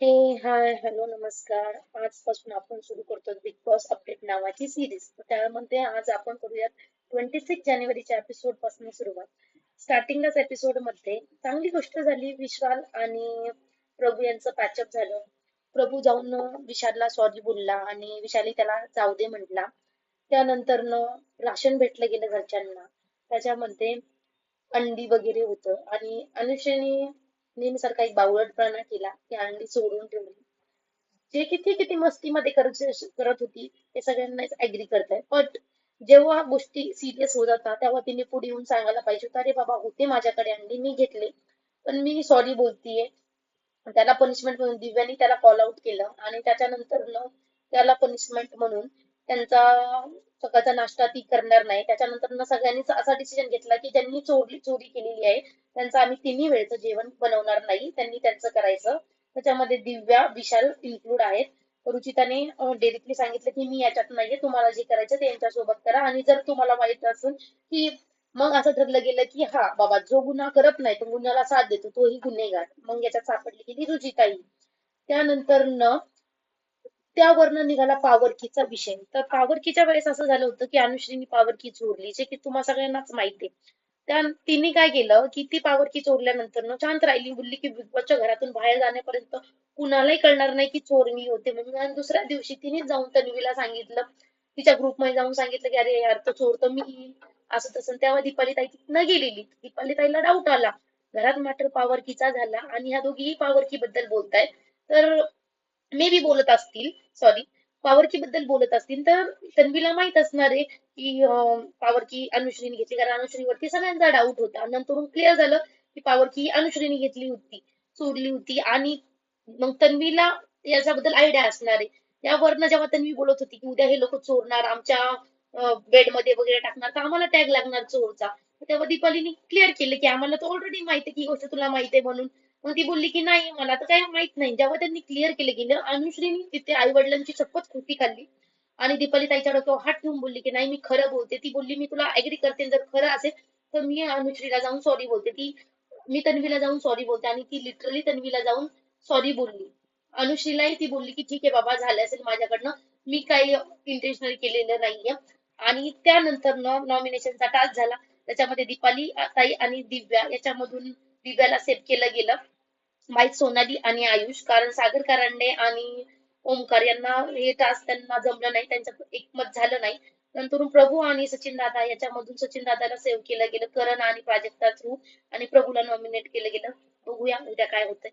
हे hi hello नमस्कार. आजपासून आपण सुरू करतो बिग बॉस अपडेट नावाची सिरीज. त्यामध्ये आज आपण करूयात 26 जानेवारीच्या एपिसोड पासून सुरुवात. स्टार्टिंगलाच एपिसोड मध्ये चांगली गोष्ट झाली. विशाल आणि प्रभू यांचं पॅचअप झालं. प्रभू जाऊन विशालला सॉरी बोलला आणि विशालही त्याला जाऊ दे म्हटला. त्यानंतर राशन भेटलं गेलं घरच्यांना. त्याच्यामध्ये अंडी वगैरे होतं आणि अनुषाने नेहमीसारखा एक बावळटपणा केला, ती अंडी सोडून ठेवली. जे किती किती मस्तीमध्ये करत होती ते सगळ्यांनाच ऍग्री करताय. बट जेव्हा गोष्टी सिरियस होत जातात तेव्हा तिने पुढे येऊन सांगायला पाहिजे होतं, अरे बाबा होते माझ्याकडे अंडी मी घेतले, पण मी सॉरी बोलतीये. त्याला पनिशमेंट म्हणून दिव्यानी त्याला कॉल आउट केलं आणि त्याच्यानंतर त्याला पनिशमेंट म्हणून त्यांचा सकाळचा नाश्ता ती करणार नाही. त्याच्यानंतर सगळ्यांनी असा डिसिजन घेतला की ज्यांनी चोरी केलेली आहे त्यांचं आम्ही तिन्ही वेळचं जेवण बनवणार नाही, त्यांनी त्यांचं करायचं. त्याच्यामध्ये दिव्या विशाल इन्क्लूड आहेत. रुचिताने डायरेक्टली सांगितलं की मी याच्यात नाहीये, तुम्हाला जे करायचं ते यांच्यासोबत करा. आणि जर तुम्हाला माहित असेल की मग असं ठरलं गेलं की हा बाबा जो गुन्हा करत नाही तो गुन्ह्याला साथ देतो तोही गुन्हेगार, मग याच्यात सापडली गेली रुचिताई. त्यानंतर त्यावरनं निघाला पॉवर कीचा विषय. तर पॉवर कीच्या वेळेस असं झालं होतं की अनुश्रीनी पॉवर की चोरली, जे की तुम्हा सगळ्यांनाच माहिती आहे. त्या तिने काय केलं की ती पॉवर की चोरल्यानंतर शांत राहिली, बोलली की बिग बॉसच्या घरातून बाहेर जाण्यापर्यंत कुणालाही कळणार नाही की चोर मी होते म्हणून. आणि दुसऱ्या दिवशी तिने जाऊन तन्वीला सांगितलं, तिच्या ग्रुपमध्ये जाऊन सांगितलं की अरे यार तो चोर तर मी असं तसं. तेव्हा दीपाली ताई तिथनं गेलेली. दीपाली ताईला डाऊट आला, घरात मॅटर पॉवर कीचा झाला आणि ह्या दोघीही पॉवर की बद्दल बोलतायत. तर मे बी बोलत असतील, सॉरी, पॉवर की बद्दल बोलत असतील तर तन्वीला माहित असणार आहे की पॉवर की अनुश्रीने घेतली, कारण अनुश्रीवरती सगळ्यांचा डाऊट होता. नंतर क्लिअर झालं की पॉवर की अनुश्रीने घेतली होती, सोडली होती. आणि मग तन्वीला याच्याबद्दल आयडिया असणार आहे. यावरनं जेव्हा तन्वी बोलत होती की उद्या हे लोक चोरणार आमच्या बेडमध्ये वगैरे टाकणार तर आम्हाला टॅग लागणार चोरचा, तेव्हा दीपालीने क्लिअर केलं की आम्हाला तर ऑलरेडी माहिती आहे की ही गोष्ट तुला माहिती आहे म्हणून. मग ती बोलली की नाही मला तर काही माहित नाही. जेव्हा त्यांनी क्लिअर केलं गेलं, अनुश्रीने तिथे आई वडिलांची शपथ खोटी खाल्ली आणि दीपाली ताईच्या डोक्यावर हात ठेवून बोलली की नाही मी खरं बोलते. ती बोलली मी तुला ऍग्री करते, जर खरं असेल तर मी अनुश्रीला जाऊन सॉरी बोलते. मी तन्वीला जाऊन सॉरी बोलते आणि ती लिटरली तन्वीला जाऊन सॉरी बोलली. अनुश्रीलाही ती बोलली की ठीक आहे बाबा झालं असेल माझ्याकडनं, मी काही इंटेन्शनली केलेलं नाहीये. आणि त्यानंतर नॉमिनेशनचा टास्क झाला. त्याच्यामध्ये दीपाली ताई आणि दिव्या याच्यामधून दिव्याला सेव्ह केलं गेलं. माईक सोनाली आणि आयुष, कारण सागर कारंडे आणि ओमकार यांना हे टास्क त्यांना जमलं नाही, त्यांचं एकमत झालं नाही. नंतर प्रभू आणि सचिन दादा याच्यामधून सचिन दादाला सेव्ह केलं गेलं करण आणि प्राजक्ता थ्रू, आणि प्रभूला नॉमिनेट केलं गेलं. बघूया उद्या काय होतंय.